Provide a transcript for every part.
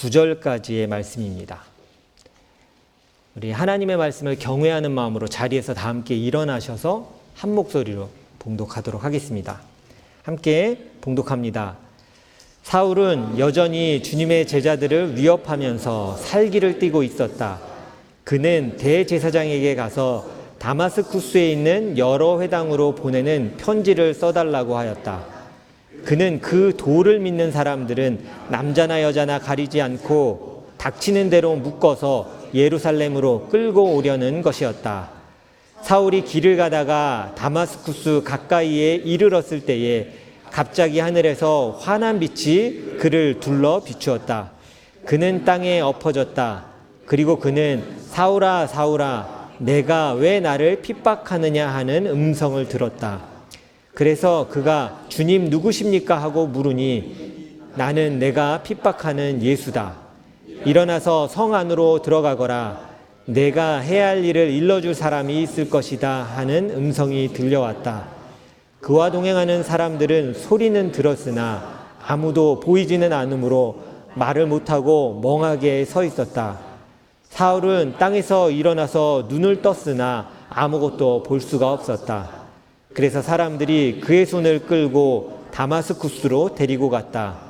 9절까지의 말씀입니다. 우리 하나님의 말씀을 경외하는 마음으로 자리에서 다 함께 일어나셔서 한 목소리로 봉독하도록 하겠습니다. 함께 봉독합니다. 사울은 여전히 주님의 제자들을 위협하면서 살기를 띠고 있었다. 그는 대제사장에게 가서 다마스쿠스에 있는 여러 회당으로 보내는 편지를 써달라고 하였다. 그는 그 도를 믿는 사람들은 남자나 여자나 가리지 않고 닥치는 대로 묶어서 예루살렘으로 끌고 오려는 것이었다. 사울이 길을 가다가 다마스쿠스 가까이에 이르렀을 때에 갑자기 하늘에서 환한 빛이 그를 둘러 비추었다. 그는 땅에 엎어졌다. 그리고 그는 사울아 사울아 내가 왜 나를 핍박하느냐 하는 음성을 들었다. 그래서 그가 주님 누구십니까 하고 물으니 나는 내가 핍박하는 예수다. 일어나서 성 안으로 들어가거라. 내가 해야 할 일을 일러줄 사람이 있을 것이다 하는 음성이 들려왔다. 그와 동행하는 사람들은 소리는 들었으나 아무도 보이지는 않으므로 말을 못하고 멍하게 서 있었다. 사울은 땅에서 일어나서 눈을 떴으나 아무것도 볼 수가 없었다. 그래서 사람들이 그의 손을 끌고 다마스쿠스로 데리고 갔다.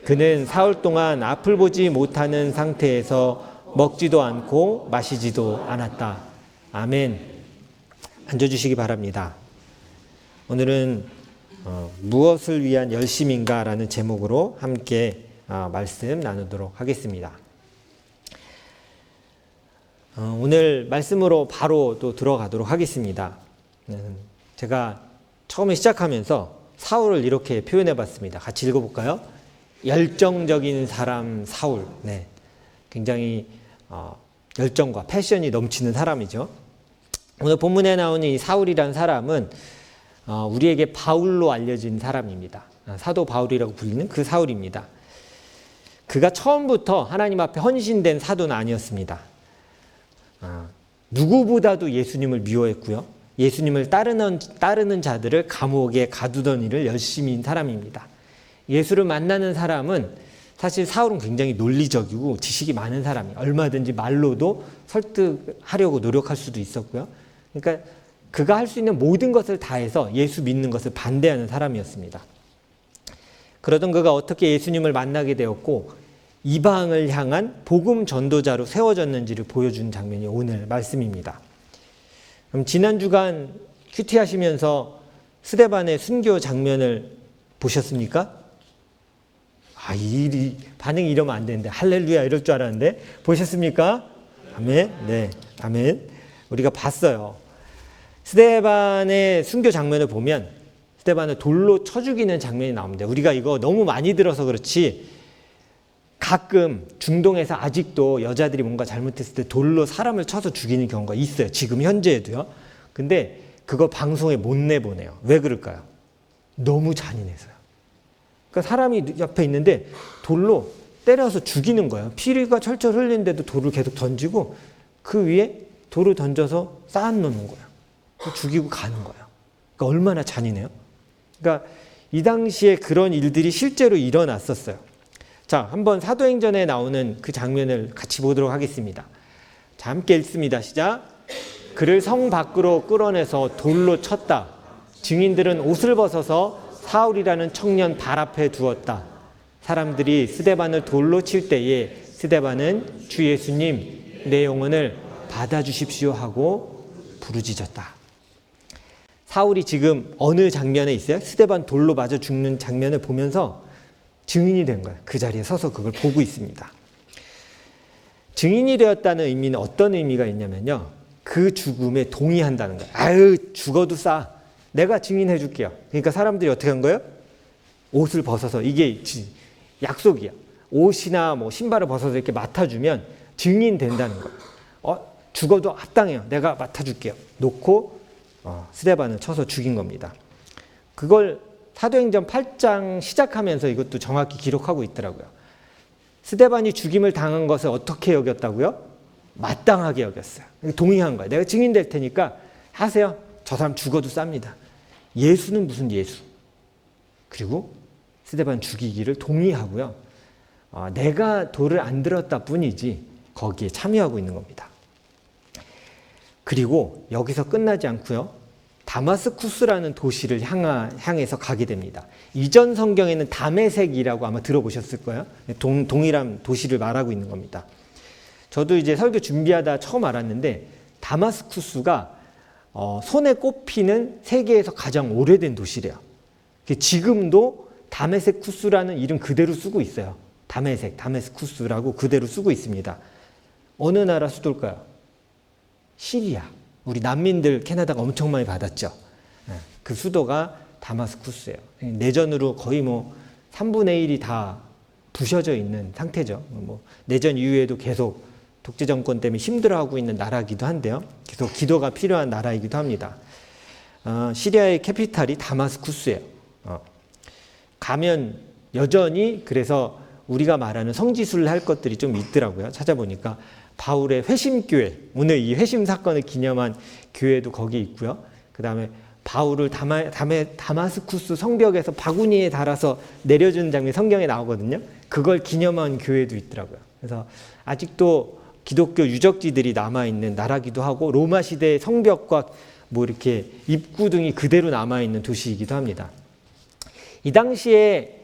그는 사흘 동안 앞을 보지 못하는 상태에서 먹지도 않고 마시지도 않았다. 아멘. 앉아주시기 바랍니다. 오늘은 무엇을 위한 열심인가 라는 제목으로 함께 말씀 나누도록 하겠습니다. 오늘 말씀으로 바로 또 들어가도록 하겠습니다. 제가 처음에 시작하면서 사울을 이렇게 표현해 봤습니다. 같이 읽어볼까요? 열정적인 사람 사울. 네, 굉장히 열정과 패션이 넘치는 사람이죠. 오늘 본문에 나오는 이 사울이라는 사람은 우리에게 바울로 알려진 사람입니다. 사도 바울이라고 불리는 그 사울입니다. 그가 처음부터 하나님 앞에 헌신된 사도는 아니었습니다. 누구보다도 예수님을 미워했고요. 예수님을 따르는 자들을 감옥에 가두던 일을 열심히 한 사람입니다. 예수를 만나는 사람은 사실 사울은 굉장히 논리적이고 지식이 많은 사람이에요. 얼마든지 말로도 설득하려고 노력할 수도 있었고요. 그러니까 그가 할 수 있는 모든 것을 다해서 예수 믿는 것을 반대하는 사람이었습니다. 그러던 그가 어떻게 예수님을 만나게 되었고 이방을 향한 복음 전도자로 세워졌는지를 보여준 장면이 오늘 말씀입니다. 그럼 지난 주간 큐티 하시면서 스데반의 순교 장면을 보셨습니까? 반응이 이러면 안 되는데 할렐루야 이럴 줄 알았는데 보셨습니까? 아멘. 네, 아멘. 우리가 봤어요. 스데반의 순교 장면을 보면 스데반을 돌로 쳐 죽이는 장면이 나옵니다. 우리가 이거 너무 많이 들어서 그렇지 가끔 중동에서 아직도 여자들이 뭔가 잘못했을 때 돌로 사람을 쳐서 죽이는 경우가 있어요. 지금 현재에도요. 근데 그거 방송에 못 내보내요. 왜 그럴까요? 너무 잔인해서요. 그러니까 사람이 옆에 있는데 돌로 때려서 죽이는 거예요. 피가 철철 흘리는데도 돌을 계속 던지고 그 위에 돌을 던져서 쌓아놓는 거예요. 죽이고 가는 거예요. 그러니까 얼마나 잔인해요? 그러니까 이 당시에 그런 일들이 실제로 일어났었어요. 자, 한번 사도행전에 나오는 그 장면을 같이 보도록 하겠습니다. 자, 함께 읽습니다. 시작. 그를 성 밖으로 끌어내서 돌로 쳤다. 증인들은 옷을 벗어서 사울이라는 청년 발 앞에 두었다. 사람들이 스데반을 돌로 칠 때에 스데반은 주 예수님 내 영혼을 받아주십시오 하고 부르짖었다. 사울이 지금 어느 장면에 있어요? 스데반 돌로 맞아 죽는 장면을 보면서 증인이 된 거예요. 그 자리에 서서 그걸 보고 있습니다. 증인이 되었다는 의미는 어떤 의미가 있냐면요. 그 죽음에 동의한다는 거예요. 아유, 죽어도 싸. 내가 증인해 줄게요. 그러니까 사람들이 어떻게 한 거예요? 옷을 벗어서, 이게 약속이야. 옷이나 뭐 신발을 벗어서 이렇게 맡아주면 증인된다는 거예요. 죽어도 합당해요. 내가 맡아줄게요. 놓고 스데반을 쳐서 죽인 겁니다. 그걸 사도행전 8장 시작하면서 이것도 정확히 기록하고 있더라고요. 스데반이 죽임을 당한 것을 어떻게 여겼다고요? 마땅하게 여겼어요. 동의한 거예요. 내가 증인될 테니까 하세요. 저 사람 죽어도 쌉니다. 예수는 무슨 예수. 그리고 스데반 죽이기를 동의하고요. 내가 돌을 안 들었다 뿐이지 거기에 참여하고 있는 겁니다. 그리고 여기서 끝나지 않고요. 다마스쿠스라는 도시를 향해서 가게 됩니다. 이전 성경에는 다메섹이라고 아마 들어보셨을 거예요. 동일한 도시를 말하고 있는 겁니다. 저도 이제 설교 준비하다 처음 알았는데 다마스쿠스가 손에 꼽히는 세계에서 가장 오래된 도시래요. 지금도 다메섹쿠스라는 이름 그대로 쓰고 있어요. 다메스쿠스라고 그대로 쓰고 있습니다. 어느 나라 수도일까요? 시리아. 우리 난민들 캐나다가 엄청 많이 받았죠. 그 수도가 다마스쿠스예요. 내전으로 거의 3분의 1이 다 부셔져 있는 상태죠. 내전 이후에도 계속 독재 정권 때문에 힘들어하고 있는 나라이기도 한데요. 계속 기도가 필요한 나라이기도 합니다. 시리아의 캐피탈이 다마스쿠스예요. 가면 여전히 그래서 우리가 말하는 성지순례 할 것들이 좀 있더라고요. 찾아보니까 바울의 회심교회, 오늘 이 회심 사건을 기념한 교회도 거기 있고요. 그 다음에 바울을 다마스쿠스 성벽에서 바구니에 달아서 내려주는 장면이 성경에 나오거든요. 그걸 기념한 교회도 있더라고요. 그래서 아직도 기독교 유적지들이 남아있는 나라기도 하고 로마 시대의 성벽과 이렇게 입구 등이 그대로 남아있는 도시이기도 합니다. 이 당시에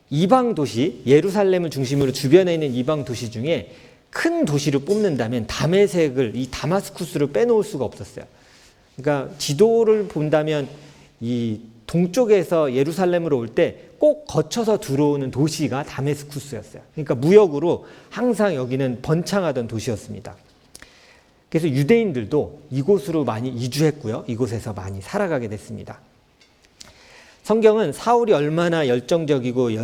이방 도시, 예루살렘을 중심으로 주변에 있는 이방 도시 중에 큰 도시를 뽑는다면 다메섹을, 이 다마스쿠스를 빼놓을 수가 없었어요. 그러니까 지도를 본다면 이 동쪽에서 예루살렘으로 올 때 꼭 거쳐서 들어오는 도시가 다메스쿠스였어요. 그러니까 무역으로 항상 여기는 번창하던 도시였습니다. 그래서 유대인들도 이곳으로 많이 이주했고요. 이곳에서 많이 살아가게 됐습니다. 성경은 사울이 얼마나 열정적이고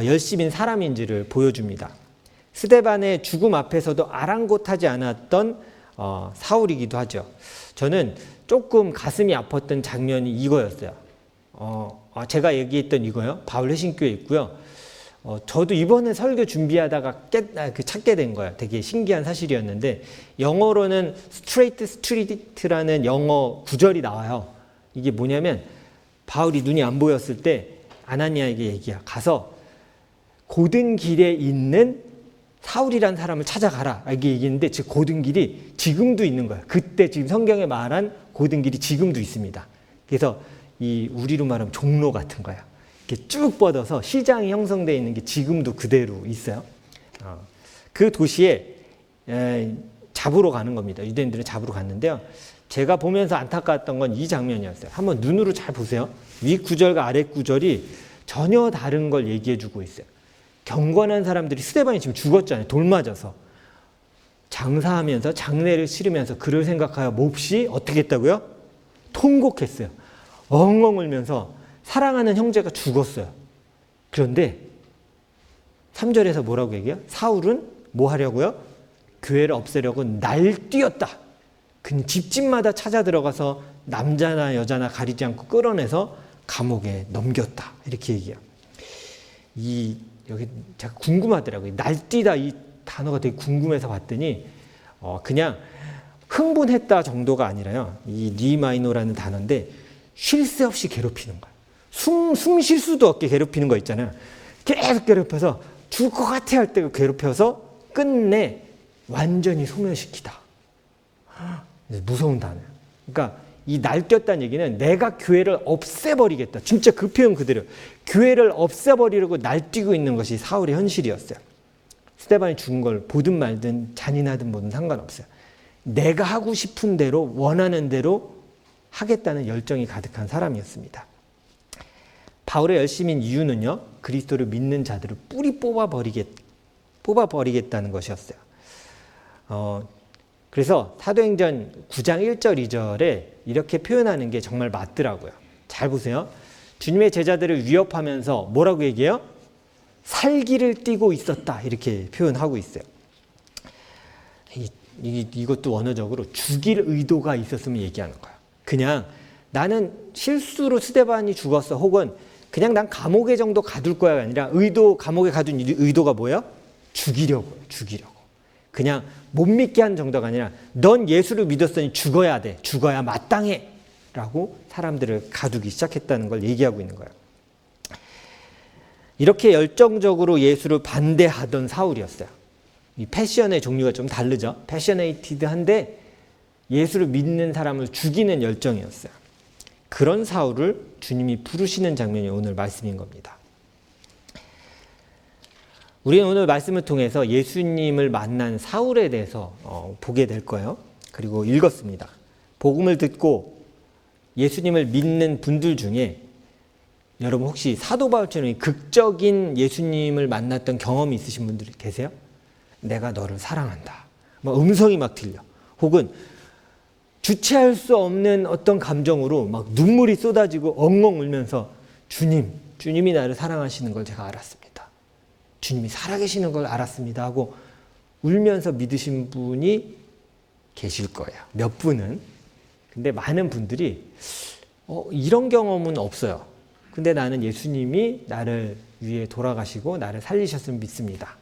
열심인 사람인지를 보여줍니다. 스데반의 죽음 앞에서도 아랑곳하지 않았던 사울이기도 하죠. 저는 조금 가슴이 아팠던 장면이 이거였어요. 제가 얘기했던 이거요. 바울 회심교회 있고요. 저도 이번에 설교 준비하다가 찾게 된 거예요. 되게 신기한 사실이었는데 영어로는 스트레이트 스트리트라는 영어 구절이 나와요. 이게 뭐냐면 바울이 눈이 안 보였을 때 아나니아에게 얘기야. 가서 고든 길에 있는 사울이라는 사람을 찾아가라. 이렇게 얘기했는데 그 고든 길이 지금도 있는 거예요. 그때 지금 성경에 말한 고든 길이 지금도 있습니다. 그래서 이 우리로 말하면 종로 같은 거예요. 이렇게 쭉 뻗어서 시장이 형성되어 있는 게 지금도 그대로 있어요. 그 도시에 잡으러 가는 겁니다. 유대인들은 잡으러 갔는데요. 제가 보면서 안타까웠던 건 이 장면이었어요. 한번 눈으로 잘 보세요. 위 구절과 아래 구절이 전혀 다른 걸 얘기해 주고 있어요. 경건한 사람들이 스데반이 지금 죽었잖아요. 돌 맞아서. 장사하면서 장례를 치르면서 그를 생각하여 몹시 어떻게 했다고요? 통곡했어요. 엉엉 울면서 사랑하는 형제가 죽었어요. 그런데 3절에서 뭐라고 얘기해요? 사울은 뭐 하려고요? 교회를 없애려고 날뛰었다. 그는 집집마다 찾아 들어가서 남자나 여자나 가리지 않고 끌어내서 감옥에 넘겼다. 이렇게 얘기해요. 여기 제가 궁금하더라고요. 날뛰다 이 단어가 되게 궁금해서 봤더니 그냥 흥분했다 정도가 아니라요. 이 니마이노라는 단어인데 쉴 새 없이 괴롭히는 거예요. 숨 쉴 수도 없게 괴롭히는 거 있잖아요. 계속 괴롭혀서 죽을 것 같아 할 때 괴롭혀서 끝내 완전히 소멸시키다. 무서운 단어예요. 그러니까 이 날뛰었다는 얘기는 내가 교회를 없애버리겠다. 진짜 그 표현 그대로. 교회를 없애버리려고 날뛰고 있는 것이 사울의 현실이었어요. 스데반이 죽은 걸 보든 말든 잔인하든 뭐든 상관없어요. 내가 하고 싶은 대로 원하는 대로 하겠다는 열정이 가득한 사람이었습니다. 바울의 열심인 이유는요. 그리스도를 믿는 자들을 뿌리 뽑아버리겠다는 것이었어요. 그래서 사도행전 9장 1절 2절에 이렇게 표현하는 게 정말 맞더라고요. 잘 보세요. 주님의 제자들을 위협하면서 뭐라고 얘기해요? 살기를 띠고 있었다. 이렇게 표현하고 있어요. 이것도 언어적으로 죽일 의도가 있었으면 얘기하는 거예요. 그냥 나는 실수로 스데반이 죽었어. 혹은 그냥 난 감옥에 정도 가둘 거야가 아니라 감옥에 가둔 의도가 뭐예요? 죽이려고. 그냥 못 믿게 한 정도가 아니라 넌 예수를 믿었으니 죽어야 돼. 죽어야 마땅해. 라고 사람들을 가두기 시작했다는 걸 얘기하고 있는 거예요. 이렇게 열정적으로 예수를 반대하던 사울이었어요. 이 패션의 종류가 좀 다르죠. 패셔네이티드한데 예수를 믿는 사람을 죽이는 열정이었어요. 그런 사울을 주님이 부르시는 장면이 오늘 말씀인 겁니다. 우리는 오늘 말씀을 통해서 예수님을 만난 사울에 대해서 보게 될 거예요. 그리고 읽었습니다. 복음을 듣고 예수님을 믿는 분들 중에 여러분 혹시 사도 바울처럼 극적인 예수님을 만났던 경험이 있으신 분들이 계세요? 내가 너를 사랑한다. 막 음성이 막 들려. 혹은 주체할 수 없는 어떤 감정으로 막 눈물이 쏟아지고 엉엉 울면서 주님이 나를 사랑하시는 걸 제가 알았습니다. 주님이 살아계시는 걸 알았습니다 하고 울면서 믿으신 분이 계실 거예요. 몇 분은. 근데 많은 분들이 이런 경험은 없어요. 근데 나는 예수님이 나를 위해 돌아가시고 나를 살리셨음을 믿습니다.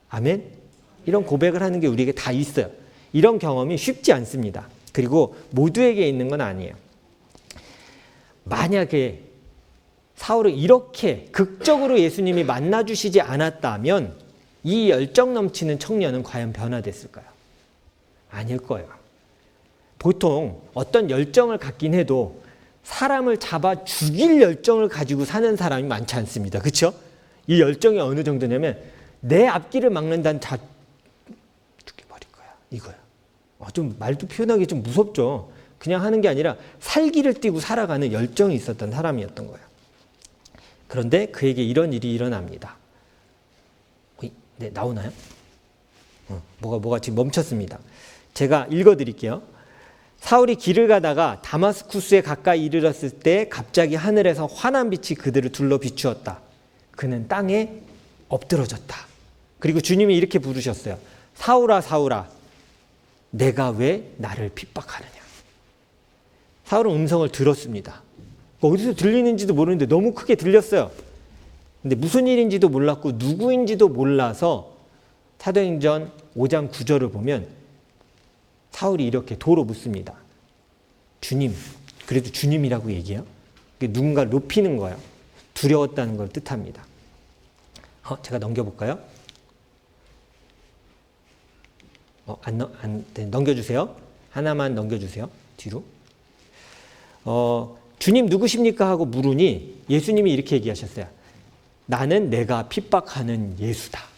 아멘? 이런 고백을 하는 게 우리에게 다 있어요. 이런 경험이 쉽지 않습니다. 그리고 모두에게 있는 건 아니에요. 만약에 사울을 이렇게 극적으로 예수님이 만나주시지 않았다면 이 열정 넘치는 청년은 과연 변화됐을까요? 아닐 거예요. 보통 어떤 열정을 갖긴 해도 사람을 잡아 죽일 열정을 가지고 사는 사람이 많지 않습니다. 그렇죠? 이 열정이 어느 정도냐면 내 앞길을 막는다는 죽여버릴 거야. 이거야. 좀 말도 표현하기 좀 무섭죠. 그냥 하는 게 아니라 살기를 띠고 살아가는 열정이 있었던 사람이었던 거예요. 그런데 그에게 이런 일이 일어납니다. 네, 나오나요? 뭐가 지금 멈췄습니다. 제가 읽어드릴게요. 사울이 길을 가다가 다마스쿠스에 가까이 이르렀을 때 갑자기 하늘에서 환한 빛이 그들을 둘러 비추었다. 그는 땅에 엎드러졌다. 그리고 주님이 이렇게 부르셨어요. 사울아 사울아 내가 왜 나를 핍박하느냐. 사울은 음성을 들었습니다. 어디서 들리는지도 모르는데 너무 크게 들렸어요. 근데 무슨 일인지도 몰랐고 누구인지도 몰라서 사도행전 5장 9절을 보면 사울이 이렇게 도로 묻습니다. 주님, 그래도 주님이라고 얘기해요. 누군가 높이는 거예요. 두려웠다는 걸 뜻합니다. 제가 넘겨볼까요? 네, 넘겨주세요. 하나만 넘겨주세요. 뒤로. 주님 누구십니까? 하고 물으니 예수님이 이렇게 얘기하셨어요. 나는 내가 핍박하는 예수다.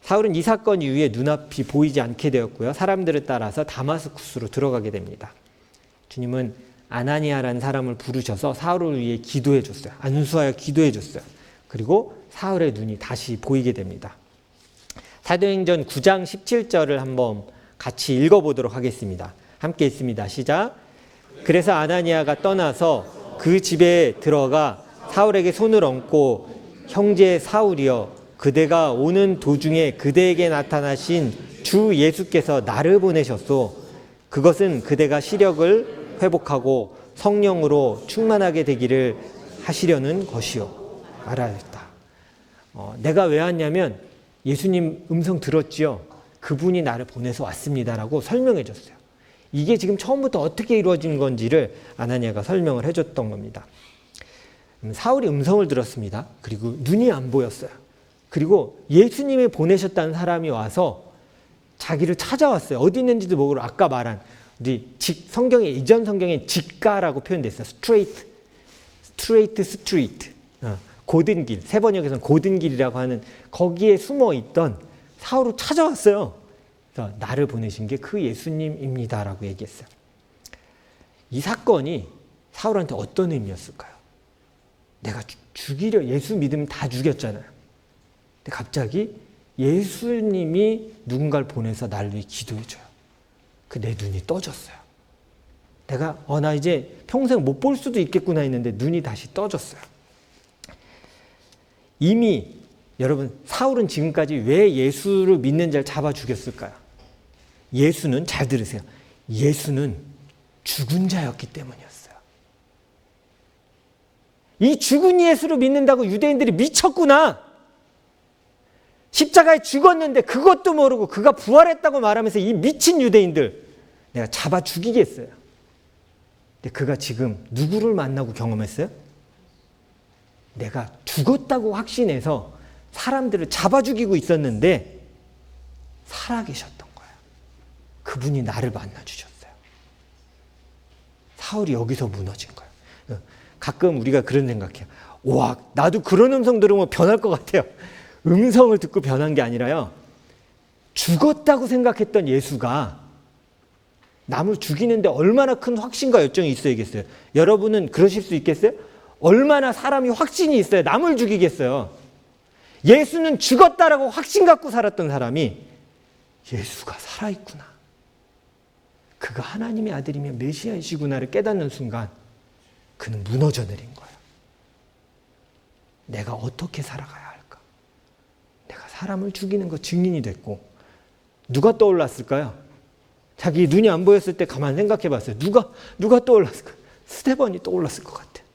사울은 이 사건 이후에 눈앞이 보이지 않게 되었고요. 사람들을 따라서 다마스쿠스로 들어가게 됩니다. 주님은 아나니아라는 사람을 부르셔서 사울을 위해 기도해 줬어요. 안수하여 기도해 줬어요. 그리고 사울의 눈이 다시 보이게 됩니다. 사도행전 9장 17절을 한번 같이 읽어보도록 하겠습니다. 함께 읽습니다. 시작. 그래서 아나니아가 떠나서 그 집에 들어가 사울에게 손을 얹고 형제 사울이여 그대가 오는 도중에 그대에게 나타나신 주 예수께서 나를 보내셨소. 그것은 그대가 시력을 회복하고 성령으로 충만하게 되기를 하시려는 것이요. 말하였다. 내가 왜 왔냐면 예수님 음성 들었지요. 그분이 나를 보내서 왔습니다라고 설명해 줬어요. 이게 지금 처음부터 어떻게 이루어진 건지를 아나니아가 설명을 해줬던 겁니다. 사울이 음성을 들었습니다. 그리고 눈이 안 보였어요. 그리고 예수님이 보내셨다는 사람이 와서 자기를 찾아왔어요. 어디 있는지도 모르고 아까 말한 우리 성경에 이전 성경에 직가라고 표현됐어요. 스트레이트. 고든 길. 세번역에서는 고든 길이라고 하는 거기에 숨어 있던 사울을 찾아왔어요. 그래서 나를 보내신 게 그 예수님입니다라고 얘기했어요. 이 사건이 사울한테 어떤 의미였을까요? 내가 죽이려 예수 믿으면 다 죽였잖아요. 근데 갑자기 예수님이 누군가를 보내서 나를 위해 기도해줘요. 내 눈이 떠졌어요. 내가 나 이제 평생 못 볼 수도 있겠구나 했는데 눈이 다시 떠졌어요. 이미 여러분 사울은 지금까지 왜 예수를 믿는 자를 잡아 죽였을까요? 예수는 잘 들으세요. 예수는 죽은 자였기 때문이었어요. 이 죽은 예수를 믿는다고 유대인들이 미쳤구나. 십자가에 죽었는데 그것도 모르고 그가 부활했다고 말하면서 이 미친 유대인들 내가 잡아 죽이겠어요. 근데 그가 지금 누구를 만나고 경험했어요? 내가 죽었다고 확신해서 사람들을 잡아 죽이고 있었는데 살아계셨던 거예요. 그분이 나를 만나주셨어요. 사울이 여기서 무너진 거예요. 가끔 우리가 그런 생각해요. 와, 나도 그런 음성 들으면 변할 것 같아요. 음성을 듣고 변한 게 아니라요. 죽었다고 생각했던 예수가 남을 죽이는데 얼마나 큰 확신과 열정이 있어야겠어요. 여러분은 그러실 수 있겠어요? 얼마나 사람이 확신이 있어야 남을 죽이겠어요. 예수는 죽었다라고 확신 갖고 살았던 사람이 예수가 살아있구나. 그가 하나님의 아들이며 메시아이시구나를 깨닫는 순간 그는 무너져 내린 거예요. 내가 어떻게 살아가야 할까? 내가 사람을 죽이는 거 증인이 됐고 누가 떠올랐을까요? 자기 눈이 안 보였을 때 가만 생각해 봤어요. 누가 떠올랐을까요? 스데반이 떠올랐을 것 같아요.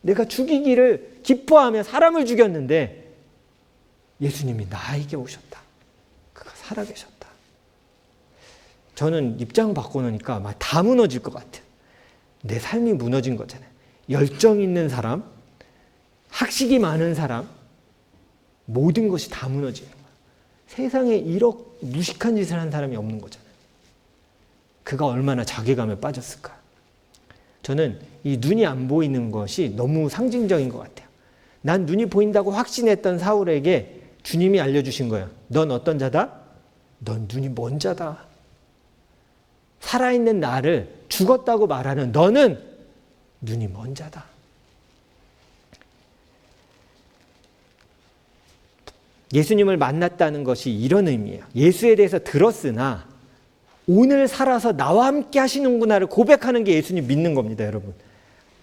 내가 죽이기를 기뻐하며 사람을 죽였는데 예수님이 나에게 오셨다. 그가 살아계셨다. 저는 입장 바꿔놓으니까 막 다 무너질 것 같아요. 내 삶이 무너진 거잖아요. 열정 있는 사람, 학식이 많은 사람, 모든 것이 다 무너지는 거예요. 세상에 이렇게 무식한 짓을 한 사람이 없는 거잖아요. 그가 얼마나 자괴감에 빠졌을까. 저는 이 눈이 안 보이는 것이 너무 상징적인 것 같아요. 난 눈이 보인다고 확신했던 사울에게 주님이 알려주신 거예요. 넌 어떤 자다? 넌 눈이 먼 자다. 살아있는 나를 죽었다고 말하는 너는 눈이 먼 자다. 예수님을 만났다는 것이 이런 의미예요. 예수에 대해서 들었으나 오늘 살아서 나와 함께 하시는구나를 고백하는 게 예수님 믿는 겁니다, 여러분.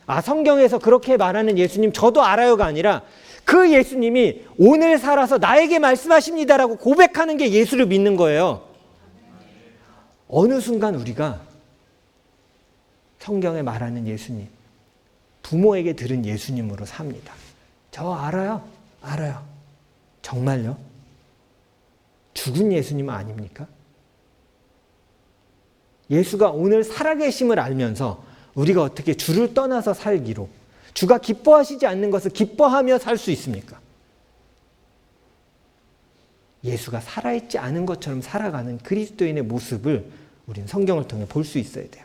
아, 성경에서 그렇게 말하는 예수님 저도 알아요가 아니라 그 예수님이 오늘 살아서 나에게 말씀하십니다라고 고백하는 게 예수를 믿는 거예요. 어느 순간 우리가 성경에 말하는 예수님, 부모에게 들은 예수님으로 삽니다. 저 알아요? 알아요. 정말요? 죽은 예수님은 아닙니까? 예수가 오늘 살아계심을 알면서 우리가 어떻게 주를 떠나서 살기로, 주가 기뻐하시지 않는 것을 기뻐하며 살 수 있습니까? 예수가 살아있지 않은 것처럼 살아가는 그리스도인의 모습을 우리는 성경을 통해 볼 수 있어야 돼요.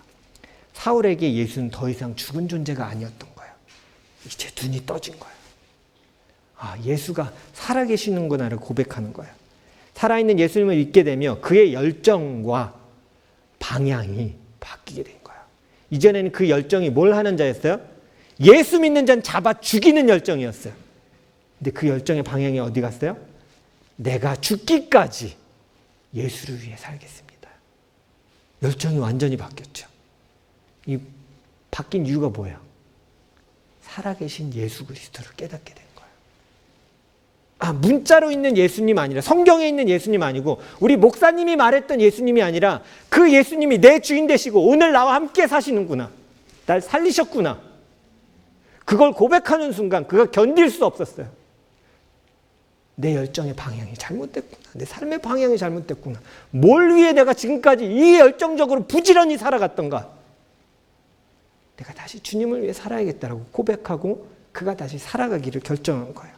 사울에게 예수는 더 이상 죽은 존재가 아니었던 거예요. 이제 눈이 떠진 거예요. 아, 예수가 살아계시는구나를 고백하는 거예요. 살아있는 예수님을 믿게 되며 그의 열정과 방향이 바뀌게 된 거예요. 이전에는 그 열정이 뭘 하는 자였어요? 예수 믿는 자는 잡아 죽이는 열정이었어요. 근데 그 열정의 방향이 어디 갔어요? 내가 죽기까지 예수를 위해 살겠습니다. 열정이 완전히 바뀌었죠. 이 바뀐 이유가 뭐예요? 살아계신 예수 그리스도를 깨닫게 된 거예요. 아, 문자로 있는 예수님 아니라, 성경에 있는 예수님 아니고, 우리 목사님이 말했던 예수님이 아니라 그 예수님이 내 주인 되시고 오늘 나와 함께 사시는구나. 날 살리셨구나. 그걸 고백하는 순간 그가 견딜 수 없었어요. 내 열정의 방향이 잘못됐구나. 내 삶의 방향이 잘못됐구나. 뭘 위해 내가 지금까지 이 열정적으로 부지런히 살아갔던가. 내가 다시 주님을 위해 살아야겠다라고 고백하고 그가 다시 살아가기를 결정한 거예요.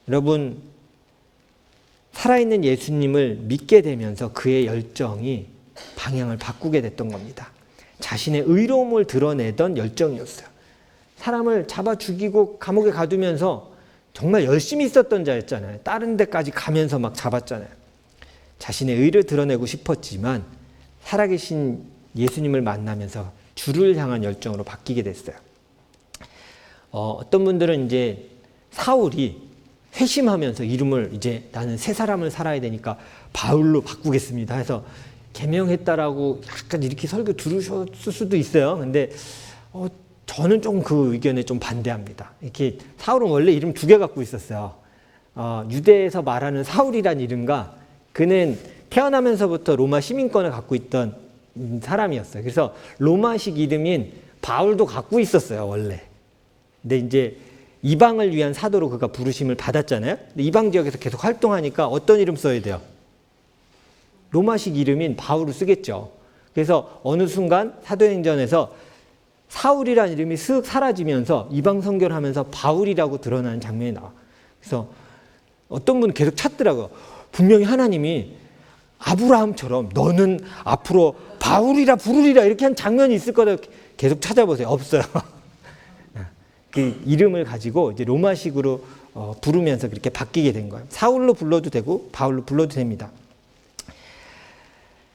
여러분, 살아있는 예수님을 믿게 되면서 그의 열정이 방향을 바꾸게 됐던 겁니다. 자신의 의로움을 드러내던 열정이었어요. 사람을 잡아 죽이고 감옥에 가두면서 정말 열심히 있었던 자였잖아요. 다른 데까지 가면서 막 잡았잖아요. 자신의 의를 드러내고 싶었지만 살아계신 예수님을 만나면서 주를 향한 열정으로 바뀌게 됐어요. 어떤 분들은 이제 사울이 회심하면서 이름을 이제 나는 새 사람을 살아야 되니까 바울로 바꾸겠습니다 해서 개명했다라고 약간 이렇게 설교 들으셨을 수도 있어요. 근데 저는 좀 그 의견에 좀 반대합니다. 이렇게 사울은 원래 이름 2개 갖고 있었어요. 유대에서 말하는 사울이란 이름과 그는 태어나면서부터 로마 시민권을 갖고 있던 사람이었어요. 그래서 로마식 이름인 바울도 갖고 있었어요, 원래. 근데 이제 이방을 위한 사도로 그가 부르심을 받았잖아요. 근데 이방 지역에서 계속 활동하니까 어떤 이름 써야 돼요? 로마식 이름인 바울을 쓰겠죠. 그래서 어느 순간 사도행전에서 사울이라는 이름이 슥 사라지면서 이방 선교를 하면서 바울이라고 드러나는 장면이 나와. 그래서 어떤 분은 계속 찾더라고요. 분명히 하나님이 아브라함처럼 너는 앞으로 바울이라 부르리라 이렇게 한 장면이 있을 거다. 계속 찾아보세요. 없어요. 그 이름을 가지고 이제 로마식으로 부르면서 그렇게 바뀌게 된 거예요. 사울로 불러도 되고 바울로 불러도 됩니다.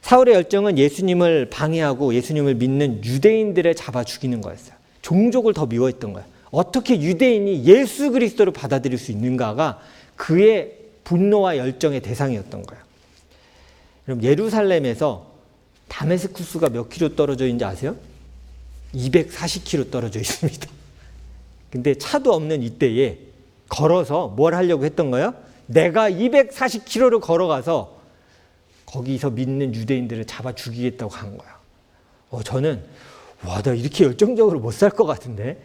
사울의 열정은 예수님을 방해하고 예수님을 믿는 유대인들을 잡아 죽이는 거였어요. 종족을 더 미워했던 거예요. 어떻게 유대인이 예수 그리스도를 받아들일 수 있는가가 그의 분노와 열정의 대상이었던 거예요. 여러분, 예루살렘에서 다메스쿠스가 몇 킬로 떨어져 있는지 아세요? 240킬로 떨어져 있습니다. 근데 차도 없는 이때에 걸어서 뭘 하려고 했던 거예요? 내가 240킬로를 걸어가서 거기서 믿는 유대인들을 잡아 죽이겠다고 한 거야. 저는 나 이렇게 열정적으로 못 살 것 같은데.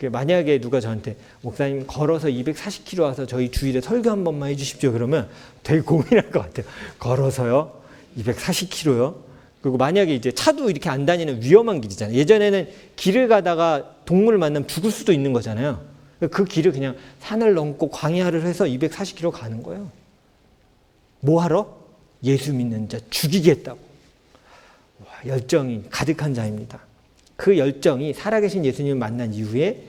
만약에 누가 저한테 목사님 걸어서 240km 와서 저희 주일에 설교 한 번만 해주십시오 그러면 되게 고민할 것 같아요. 걸어서요? 240km요? 그리고 만약에 이제 차도 이렇게 안 다니는 위험한 길이잖아요. 예전에는 길을 가다가 동물을 만나면 죽을 수도 있는 거잖아요. 그 길을 그냥 산을 넘고 광야를 해서 240km 가는 거예요. 뭐 하러? 예수 믿는 자 죽이겠다고. 열정이 가득한 자입니다. 그 열정이 살아계신 예수님을 만난 이후에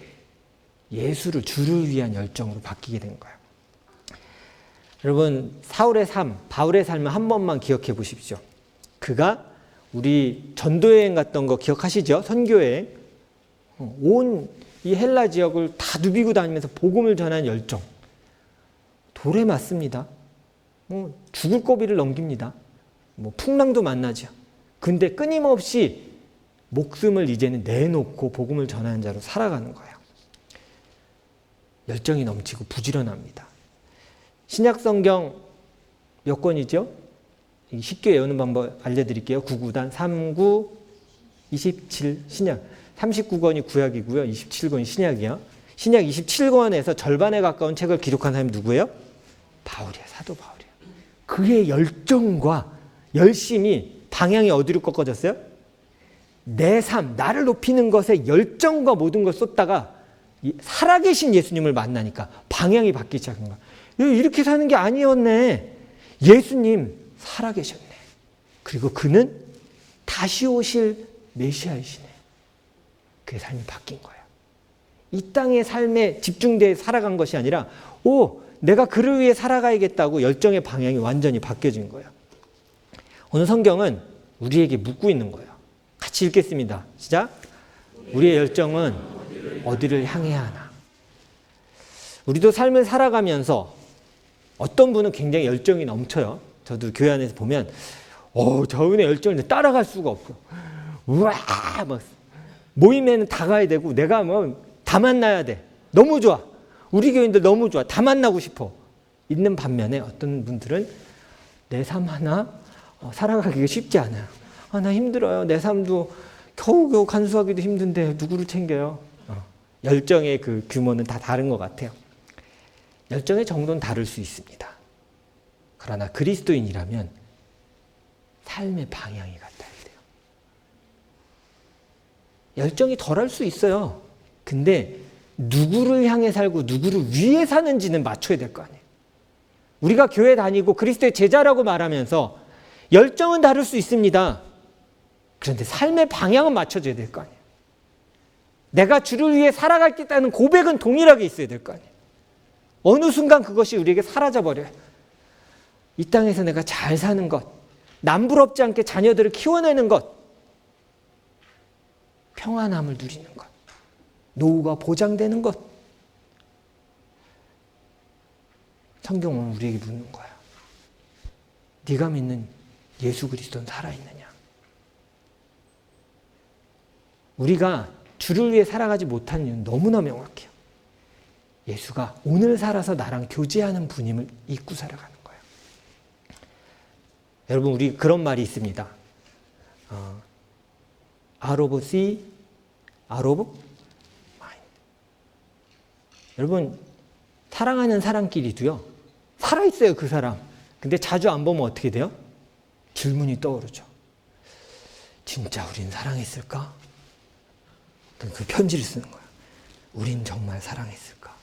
예수를 주를 위한 열정으로 바뀌게 된 거예요. 여러분, 사울의 삶, 바울의 삶을 한 번만 기억해 보십시오. 그가 우리 전도여행 갔던 거 기억하시죠? 선교여행. 온 이 헬라 지역을 다 누비고 다니면서 복음을 전하는 열정. 돌에 맞습니다. 죽을 고비를 넘깁니다. 풍랑도 만나죠. 근데 끊임없이 목숨을 이제는 내놓고 복음을 전하는 자로 살아가는 거예요. 열정이 넘치고 부지런합니다. 신약 성경 몇 권이죠? 쉽게 외우는 방법 알려드릴게요. 9구단 39, 27 신약. 39권이 구약이고요. 27권이 신약이요. 신약 27권에서 절반에 가까운 책을 기록한 사람이 누구예요? 바울이에요. 사도 바울이에요. 그의 열정과 열심이 방향이 어디로 꺾어졌어요? 내 삶, 나를 높이는 것에 열정과 모든 걸 쏟다가 살아계신 예수님을 만나니까 방향이 바뀌기 시작한 거야. 이렇게 사는 게 아니었네. 예수님 살아계셨네. 그리고 그는 다시 오실 메시아이시네. 그의 삶이 바뀐 거야. 이 땅의 삶에 집중되어 살아간 것이 아니라 내가 그를 위해 살아가야겠다고 열정의 방향이 완전히 바뀌어진 거예요. 오늘 성경은 우리에게 묻고 있는 거예요. 같이 읽겠습니다. 시작. 우리의 열정은 어디를 향해야 하나? 우리도 삶을 살아가면서 어떤 분은 굉장히 열정이 넘쳐요. 저도 교회 안에서 보면 저분의 열정을 따라갈 수가 없어. 우와 막 모임에는 다 가야 되고 내가 다 만나야 돼. 너무 좋아. 우리 교인들 너무 좋아. 다 만나고 싶어. 있는 반면에 어떤 분들은 내 삶 하나 살아가기가 쉽지 않아요. 나 힘들어요. 내 삶도 겨우겨우 간수하기도 힘든데 누구를 챙겨요? 열정의 그 규모는 다 다른 것 같아요. 열정의 정도는 다를 수 있습니다. 그러나 그리스도인이라면 삶의 방향이 같아야 돼요. 열정이 덜할 수 있어요. 근데 누구를 향해 살고 누구를 위해 사는지는 맞춰야 될 거 아니에요. 우리가 교회 다니고 그리스도의 제자라고 말하면서 열정은 다를 수 있습니다. 그런데 삶의 방향은 맞춰져야 될 거 아니에요. 내가 주를 위해 살아가겠다는 고백은 동일하게 있어야 될 거 아니에요. 어느 순간 그것이 우리에게 사라져버려요. 이 땅에서 내가 잘 사는 것, 남부럽지 않게 자녀들을 키워내는 것, 평안함을 누리는 것, 노후가 보장되는 것. 성경은 우리에게 묻는 거야. 네가 믿는 예수 그리스도는 살아있느냐? 우리가 주를 위해 살아가지 못한 이유는 너무나 명확해요. 예수가 오늘 살아서 나랑 교제하는 분임을 잊고 살아가는 거예요. 여러분, 우리 그런 말이 있습니다. out of sea, out of mind. 여러분, 사랑하는 사람끼리도요. 살아있어요, 그 사람. 근데 자주 안 보면 어떻게 돼요? 질문이 떠오르죠. 진짜 우린 사랑했을까? 그 편지를 쓰는 거야. 우린 정말 사랑했을까?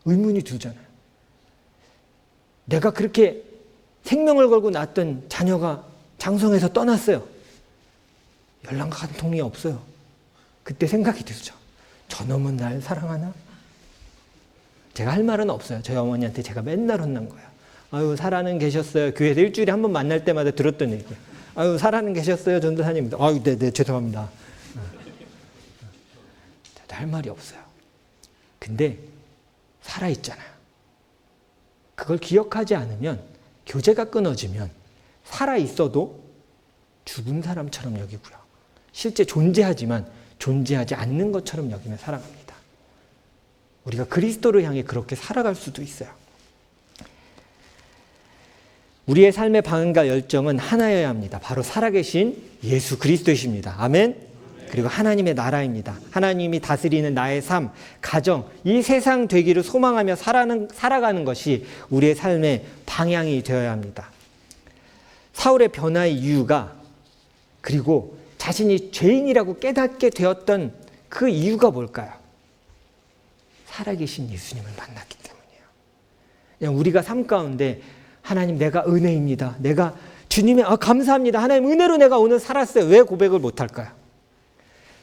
의문이 들잖아요. 내가 그렇게 생명을 걸고 낳았던 자녀가 장성에서 떠났어요. 연락과 한 통이 없어요. 그때 생각이 들죠. 저놈은 날 사랑하나? 제가 할 말은 없어요. 저희 어머니한테 제가 맨날 혼난 거예요. 아유, 살아는 계셨어요. 교회에서 일주일에 한 번 만날 때마다 들었던 얘기예요. 아유, 살아는 계셨어요, 전도사님. 아유, 네, 죄송합니다. 할 말이 없어요. 근데 살아있잖아요. 그걸 기억하지 않으면, 교제가 끊어지면 살아있어도 죽은 사람처럼 여기고요. 실제 존재하지만 존재하지 않는 것처럼 여기며 살아갑니다. 우리가 그리스도를 향해 그렇게 살아갈 수도 있어요. 우리의 삶의 방향과 열정은 하나여야 합니다. 바로 살아계신 예수 그리스도이십니다. 아멘. 그리고 하나님의 나라입니다. 하나님이 다스리는 나의 삶, 가정, 이 세상 되기를 소망하며 살아가는 것이 우리의 삶의 방향이 되어야 합니다. 사울의 변화의 이유가, 그리고 자신이 죄인이라고 깨닫게 되었던 그 이유가 뭘까요? 살아계신 예수님을 만났기 때문이에요. 그냥 우리가 삶 가운데 하나님, 내가 은혜입니다. 내가 주님의 감사합니다. 하나님 은혜로 내가 오늘 살았어요. 왜 고백을 못할까요?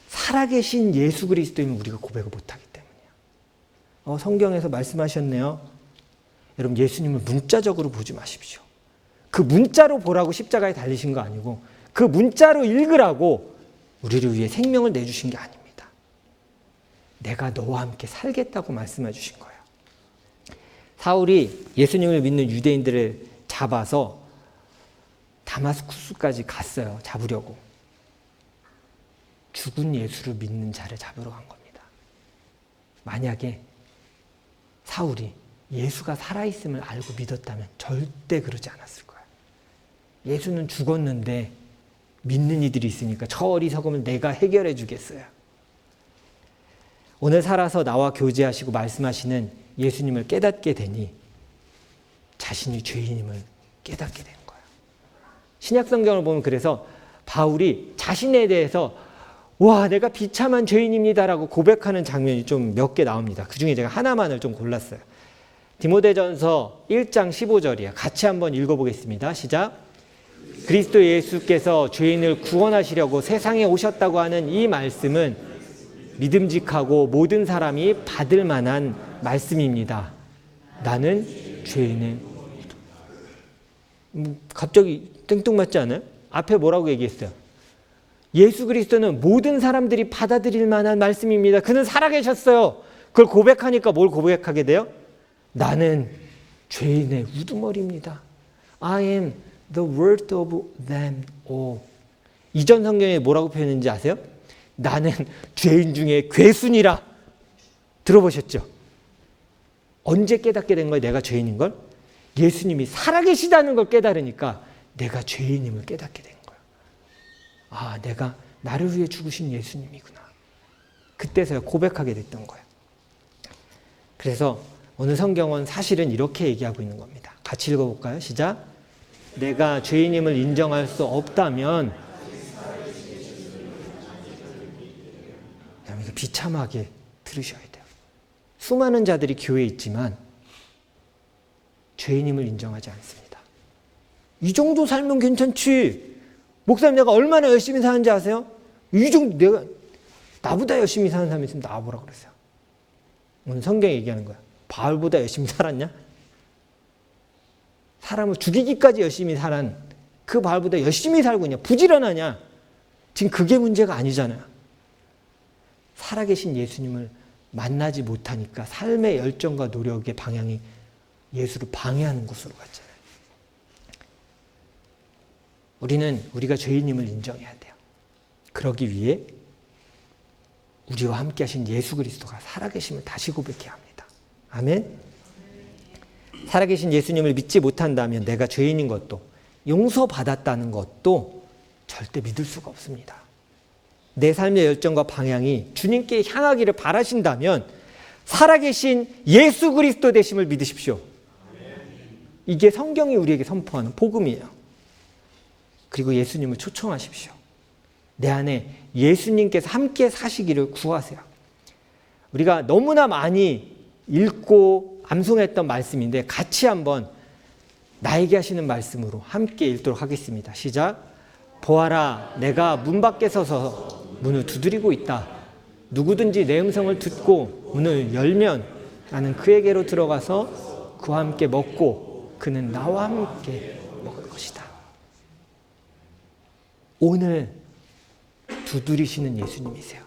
살아계신 예수 그리스도이면 우리가 고백을 못하기 때문이에요. 성경에서 말씀하셨네요. 여러분, 예수님을 문자적으로 보지 마십시오. 그 문자로 보라고 십자가에 달리신 거 아니고 그 문자로 읽으라고 우리를 위해 생명을 내주신 게 아닙니다. 내가 너와 함께 살겠다고 말씀해 주신 거예요. 사울이 예수님을 믿는 유대인들을 잡아서 다마스쿠스까지 갔어요. 잡으려고. 죽은 예수를 믿는 자를 잡으러 간 겁니다. 만약에 사울이 예수가 살아있음을 알고 믿었다면 절대 그러지 않았을 거예요. 예수는 죽었는데 믿는 이들이 있으니까 저 어리석음을 내가 해결해 주겠어요. 오늘 살아서 나와 교제하시고 말씀하시는 예수님을 깨닫게 되니 자신이 죄인임을 깨닫게 되는 거예요. 신약 성경을 보면 그래서 바울이 자신에 대해서 와, 내가 비참한 죄인입니다라고 고백하는 장면이 좀 몇 개 나옵니다. 그 중에 제가 하나만을 좀 골랐어요. 디모데전서 1장 15절이에요. 같이 한번 읽어보겠습니다. 시작. 그리스도 예수께서 죄인을 구원하시려고 세상에 오셨다고 하는 이 말씀은 믿음직하고 모든 사람이 받을 만한 말씀입니다. 나는 죄인의 갑자기 땡뚱맞지 않아요? 앞에 뭐라고 얘기했어요? 예수 그리스도는 모든 사람들이 받아들일 만한 말씀입니다. 그는 살아계셨어요. 그걸 고백하니까 뭘 고백하게 돼요? 나는 죄인의 우두머리입니다. I am the worst of them all. 이전 성경에 뭐라고 표현했는지 아세요? 나는 죄인 중에 괴순이라. 들어보셨죠? 언제 깨닫게 된 거예요? 내가 죄인인 걸? 예수님이 살아계시다는 걸 깨달으니까 내가 죄인임을 깨닫게 된 거예요. 아, 내가 나를 위해 죽으신 예수님이구나. 그때서야 고백하게 됐던 거예요. 그래서 오늘 성경은 사실은 이렇게 얘기하고 있는 겁니다. 같이 읽어볼까요? 시작. 내가 죄인임을 인정할 수 없다면, 여러분 비참하게 들으셔야 돼요. 수많은 자들이 교회에 있지만 죄인임을 인정하지 않습니다. 이 정도 살면 괜찮지. 목사님, 내가 얼마나 열심히 사는지 아세요? 이 정도, 내가 나보다 열심히 사는 사람이 있으면 나와보라 그랬어요. 오늘 성경이 얘기하는 거야. 바울보다 열심히 살았냐? 사람을 죽이기까지 열심히 살은 그 바울보다 열심히 살고 있냐? 부지런하냐? 지금 그게 문제가 아니잖아요. 살아계신 예수님을 만나지 못하니까 삶의 열정과 노력의 방향이 예수를 방해하는 곳으로 갔잖아요. 우리는 우리가 죄인임을 인정해야 돼요. 그러기 위해 우리와 함께 하신 예수 그리스도가 살아계심을 다시 고백해야 합니다. 아멘. 살아계신 예수님을 믿지 못한다면 내가 죄인인 것도 용서받았다는 것도 절대 믿을 수가 없습니다. 내 삶의 열정과 방향이 주님께 향하기를 바라신다면 살아계신 예수 그리스도 되심을 믿으십시오. 이게 성경이 우리에게 선포하는 복음이에요. 그리고 예수님을 초청하십시오. 내 안에 예수님께서 함께 사시기를 구하세요. 우리가 너무나 많이 읽고 암송했던 말씀인데 같이 한번 나에게 하시는 말씀으로 함께 읽도록 하겠습니다. 시작. 보아라, 내가 문 밖에 서서 문을 두드리고 있다. 누구든지 내 음성을 듣고 문을 열면 나는 그에게로 들어가서 그와 함께 먹고 그는 나와 함께 먹을 것이다. 오늘 두드리시는 예수님이세요.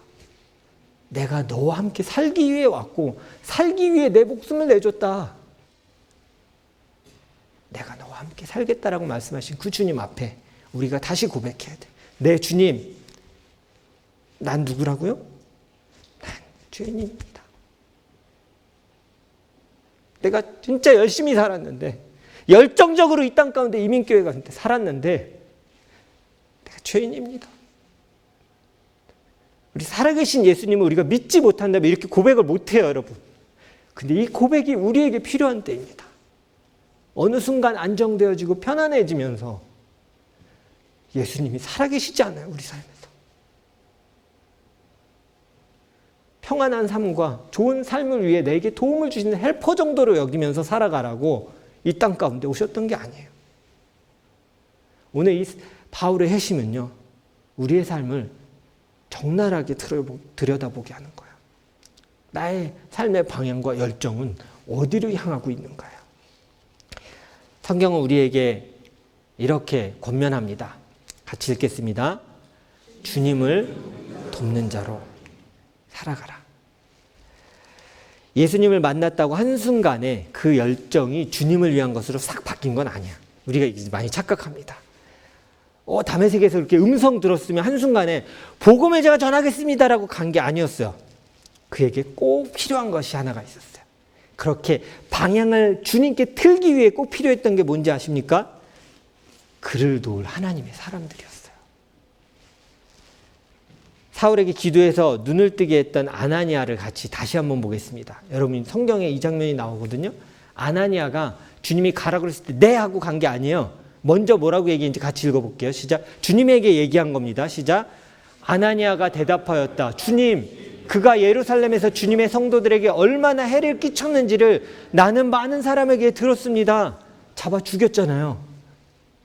내가 너와 함께 살기 위해 왔고 살기 위해 내 목숨을 내줬다. 내가 너와 함께 살겠다라고 말씀하신 그 주님 앞에 우리가 다시 고백해야 돼. 네, 주님, 난 누구라고요? 난 죄인입니다. 내가 진짜 열심히 살았는데, 열정적으로 이 땅 가운데 이민교회 가운데 살았는데 내가 죄인입니다. 우리 살아계신 예수님을 우리가 믿지 못한다면 이렇게 고백을 못해요, 여러분. 근데 이 고백이 우리에게 필요한 때입니다. 어느 순간 안정되어지고 편안해지면서 예수님이 살아계시지 않아요, 우리 삶에서. 평안한 삶과 좋은 삶을 위해 내게 도움을 주시는 헬퍼 정도로 여기면서 살아가라고 이 땅 가운데 오셨던 게 아니에요. 오늘 이 바울의 회심은요, 우리의 삶을 적나라하게 들여다보게 하는 거예요. 나의 삶의 방향과 열정은 어디로 향하고 있는가요? 성경은 우리에게 이렇게 권면합니다. 같이 읽겠습니다. 주님을 돕는 자로 살아가라. 예수님을 만났다고 한순간에 그 열정이 주님을 위한 것으로 싹 바뀐 건 아니야. 우리가 이제 많이 착각합니다. 다메섹에서 이렇게 음성 들었으면 한순간에 복음을 제가 전하겠습니다라고 간 게 아니었어요. 그에게 꼭 필요한 것이 하나가 있었어요. 그렇게 방향을 주님께 틀기 위해 꼭 필요했던 게 뭔지 아십니까? 그를 도울 하나님의 사람들이었어요. 사울에게 기도해서 눈을 뜨게 했던 아나니아를 같이 다시 한번 보겠습니다. 여러분, 성경에 이 장면이 나오거든요. 아나니아가 주님이 가라 그랬을 때 네 하고 간 게 아니에요. 먼저 뭐라고 얘기했는지 같이 읽어볼게요. 시작. 주님에게 얘기한 겁니다. 시작. 아나니아가 대답하였다. 주님, 그가 예루살렘에서 주님의 성도들에게 얼마나 해를 끼쳤는지를 나는 많은 사람에게 들었습니다. 잡아 죽였잖아요.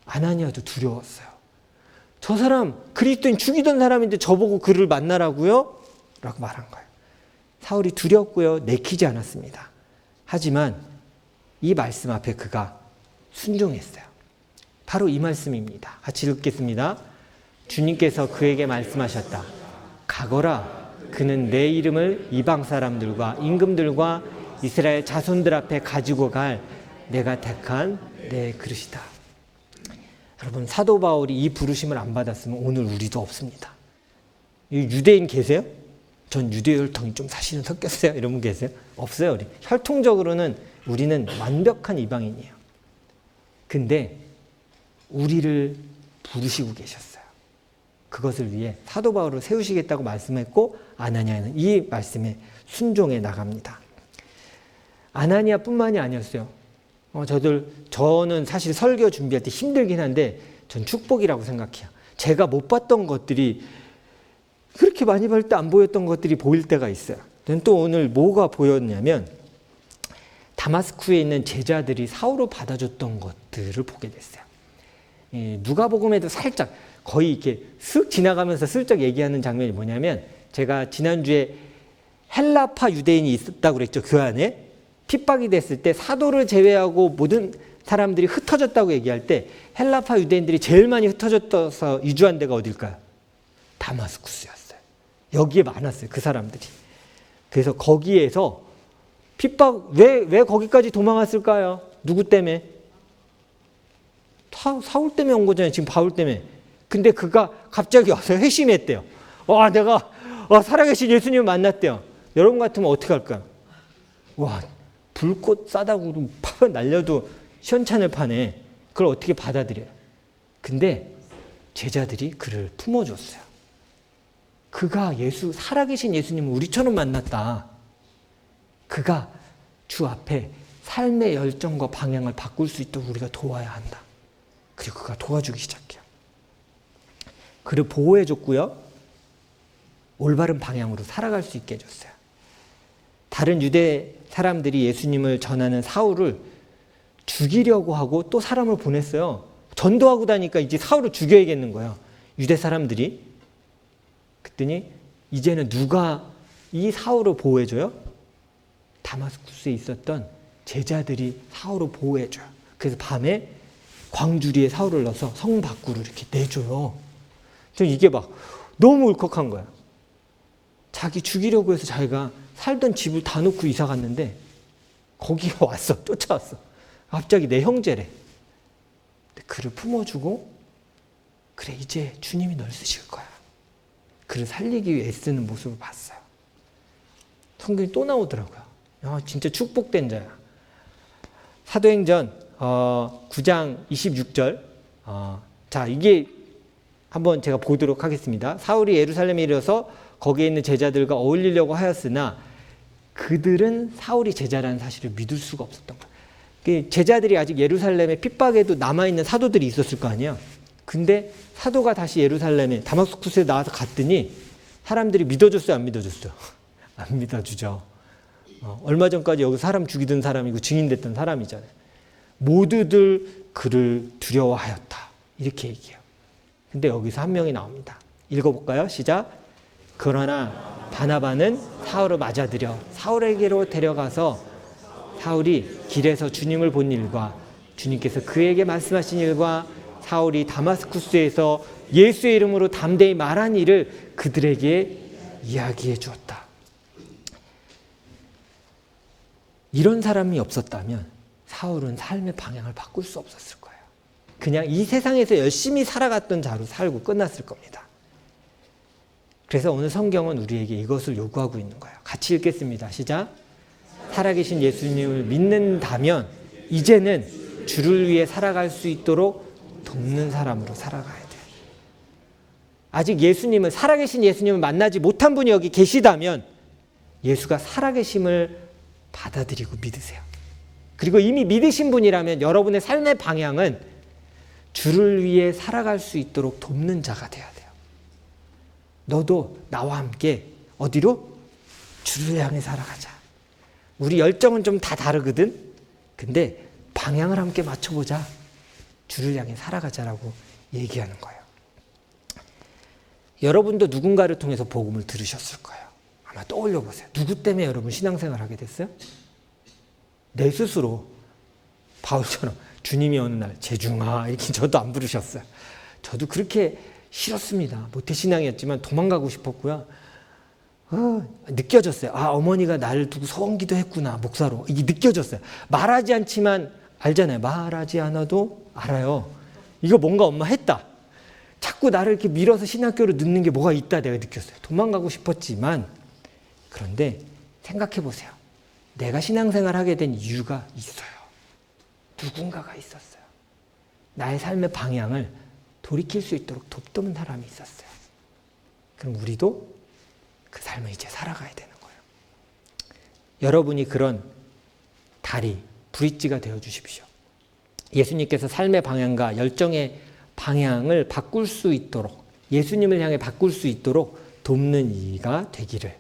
아나니아도 두려웠어요. 저 사람 그리스도인 죽이던 사람인데 저보고 그를 만나라고요? 라고 말한 거예요. 사울이 두렵고요, 내키지 않았습니다. 하지만 이 말씀 앞에 그가 순종했어요. 바로 이 말씀입니다. 같이 읽겠습니다. 주님께서 그에게 말씀하셨다. 가거라. 그는 내 이름을 이방 사람들과 임금들과 이스라엘 자손들 앞에 가지고 갈 내가 택한 내 그릇이다. 여러분, 사도 바울이 이 부르심을 안 받았으면 오늘 우리도 없습니다. 유대인 계세요? 전 유대 혈통이 좀 사실은 섞였어요. 이런 분 계세요? 없어요. 우리 혈통적으로는 우리는 완벽한 이방인이에요. 근데 우리를 부르시고 계셨어요. 그것을 위해 사도 바울을 세우시겠다고 말씀했고 아나니아는 이 말씀에 순종해 나갑니다. 아나니아뿐만이 아니었어요. 저는 사실 설교 준비할 때 힘들긴 한데 전 축복이라고 생각해요. 제가 못 봤던 것들이 그렇게 많이 볼 때 안 보였던 것들이 보일 때가 있어요. 또 오늘 뭐가 보였냐면 다마스쿠에 있는 제자들이 사울을 받아줬던 것들을 보게 됐어요. 누가복음에도 살짝 거의 이렇게 쓱 지나가면서 슬쩍 얘기하는 장면이 뭐냐면 제가 지난주에 헬라파 유대인이 있었다고 그랬죠. 그 안에 핍박이 됐을 때 사도를 제외하고 모든 사람들이 흩어졌다고 얘기할 때 헬라파 유대인들이 제일 많이 흩어져서 이주한 데가 어딜까요? 다마스쿠스였어요. 여기에 많았어요. 그 사람들이. 그래서 거기에서 핍박 왜 거기까지 도망갔을까요? 누구 때문에? 사울 때문에 온 거잖아요. 지금 바울 때문에. 근데 그가 갑자기 와서 회심했대요. 내가 살아계신 예수님을 만났대요. 여러분 같으면 어떻게 할까요? 불꽃 싸다고 팍 날려도 시원찮을 판에 그걸 어떻게 받아들여요? 근데 제자들이 그를 품어줬어요. 그가 살아계신 예수님을 우리처럼 만났다. 그가 주 앞에 삶의 열정과 방향을 바꿀 수 있도록 우리가 도와야 한다. 그리고 그가 도와주기 시작해요. 그를 보호해 줬고요. 올바른 방향으로 살아갈 수 있게 해줬어요. 다른 유대 사람들이 예수님을 전하는 사울을 죽이려고 하고 또 사람을 보냈어요. 전도하고 다니까 이제 사울을 죽여야겠는 거예요. 유대 사람들이. 그랬더니 이제는 누가 이 사울을 보호해줘요? 다마스쿠스에 있었던 제자들이 사울을 보호해줘요. 그래서 밤에 광주리에 사울을 넣어서 성 밖으로 이렇게 내줘요. 이게 막 너무 울컥한 거야. 자기 죽이려고 해서 자기가 살던 집을 다 놓고 이사 갔는데 거기가 왔어. 쫓아왔어. 갑자기 내 형제래. 그를 품어주고 그래 이제 주님이 널 쓰실 거야. 그를 살리기 위해 애쓰는 모습을 봤어요. 성경이 또 나오더라고요. 진짜 축복된 자야. 사도행전 9장 26절. 자, 이게 한번 제가 보도록 하겠습니다. 사울이 예루살렘에 이르러서 거기에 있는 제자들과 어울리려고 하였으나 그들은 사울이 제자라는 사실을 믿을 수가 없었던 거예요. 제자들이 아직 예루살렘에 핍박에도 남아있는 사도들이 있었을 거 아니에요. 근데 사도가 다시 예루살렘에 다마스쿠스에 나와서 갔더니 사람들이 믿어줬어요, 안 믿어줬어요? 안 믿어주죠. 얼마 전까지 여기 사람 죽이던 사람이고 증인됐던 사람이잖아요. 모두들 그를 두려워하였다. 이렇게 얘기해요. 근데 여기서 한 명이 나옵니다. 읽어볼까요? 시작. 그러나 바나바는 사울을 맞아들여 사울에게로 데려가서 사울이 길에서 주님을 본 일과 주님께서 그에게 말씀하신 일과 사울이 다마스쿠스에서 예수의 이름으로 담대히 말한 일을 그들에게 이야기해 주었다. 이런 사람이 없었다면 사울은 삶의 방향을 바꿀 수 없었을 거예요. 그냥 이 세상에서 열심히 살아갔던 자로 살고 끝났을 겁니다. 그래서 오늘 성경은 우리에게 이것을 요구하고 있는 거예요. 같이 읽겠습니다. 시작. 살아계신 예수님을 믿는다면 이제는 주를 위해 살아갈 수 있도록 돕는 사람으로 살아가야 돼요. 아직 예수님을, 살아계신 예수님을 만나지 못한 분이 여기 계시다면 예수가 살아계심을 받아들이고 믿으세요. 그리고 이미 믿으신 분이라면 여러분의 삶의 방향은 주를 위해 살아갈 수 있도록 돕는 자가 되어야 돼요. 너도 나와 함께 어디로? 주를 향해 살아가자. 우리 열정은 좀 다 다르거든. 근데 방향을 함께 맞춰보자. 주를 향해 살아가자라고 얘기하는 거예요. 여러분도 누군가를 통해서 복음을 들으셨을 거예요. 아마 떠올려 보세요. 누구 때문에 여러분 신앙생활 하게 됐어요? 내 스스로 바울처럼 주님이 어느 날 재중아 이렇게 저도 안 부르셨어요. 저도 그렇게 싫었습니다. 모태신앙이었지만 도망가고 싶었고요. 느껴졌어요. 어머니가 나를 두고 소원기도 했구나, 목사로. 이게 느껴졌어요. 말하지 않지만 알잖아요. 말하지 않아도 알아요. 이거 뭔가 엄마 했다. 자꾸 나를 이렇게 밀어서 신학교로 넣는 게 뭐가 있다 내가 느꼈어요. 도망가고 싶었지만 그런데 생각해 보세요. 내가 신앙생활 하게 된 이유가 있어요. 누군가가 있었어요. 나의 삶의 방향을 돌이킬 수 있도록 돕던 사람이 있었어요. 그럼 우리도 그 삶을 이제 살아가야 되는 거예요. 여러분이 그런 다리, 브릿지가 되어 주십시오. 예수님께서 삶의 방향과 열정의 방향을 바꿀 수 있도록, 예수님을 향해 바꿀 수 있도록 돕는 이가 되기를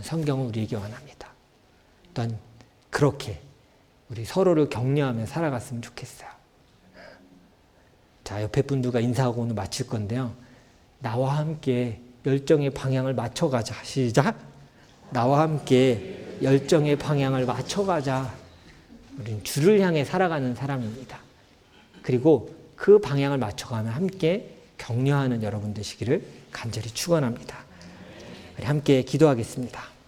성경은 우리에게 원합니다. 또한 그렇게 우리 서로를 격려하며 살아갔으면 좋겠어요. 자, 옆에 분들과 인사하고 오늘 마칠 건데요. 나와 함께 열정의 방향을 맞춰가자. 시작. 나와 함께 열정의 방향을 맞춰가자. 우리는 주를 향해 살아가는 사람입니다. 그리고 그 방향을 맞춰가며 함께 격려하는 여러분 되시기를 간절히 축원합니다. 우리 함께 기도하겠습니다.